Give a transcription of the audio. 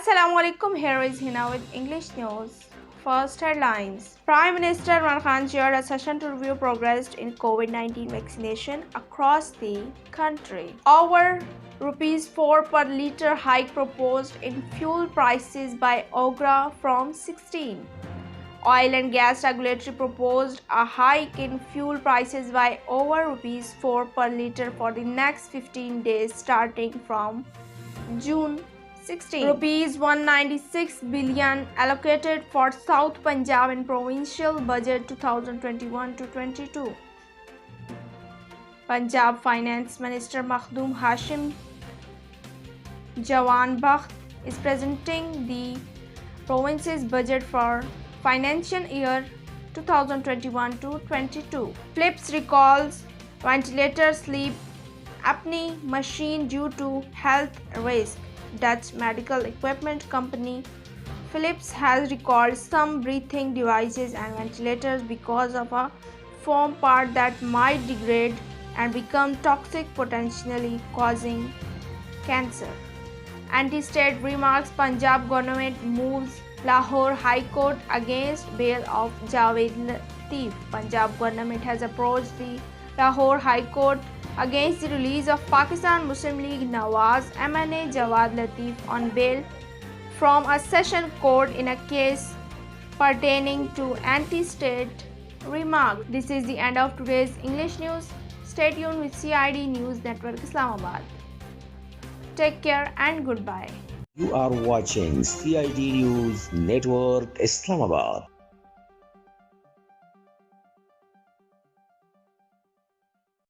Assalamualaikum. Here is Hina with English news. First headlines. Prime Minister Imran Khan chaired a session to review progress in COVID-19 vaccination across the country. Over rupees 4 per litre hike proposed in fuel prices by OGRA from 16. Oil and gas regulatory proposed a hike in fuel prices by over rupees 4 per litre for the next 15 days starting from June 16. Rupees 196 billion allocated for South Punjab in provincial budget 2021-22. Punjab Finance Minister Makhdoom Hashim Jawan Bakht is presenting the province's budget for financial year 2021-22. Philips recalls ventilator sleep apnea machine due to health risk. Dutch medical equipment company Philips has recalled some breathing devices and ventilators because of a foam part that might degrade and become toxic, potentially causing cancer. Anti-state remarks. Punjab government moves Lahore High Court against bail of Javed Latif. Punjab government has approached the Lahore High Court against the release of Pakistan Muslim League Nawaz MNA Jawad Latif on bail from a session court in a case pertaining to anti-state remarks. This is the end of today's English news. Stay tuned with CID News Network Islamabad. Take care and goodbye. You are watching CID News Network Islamabad.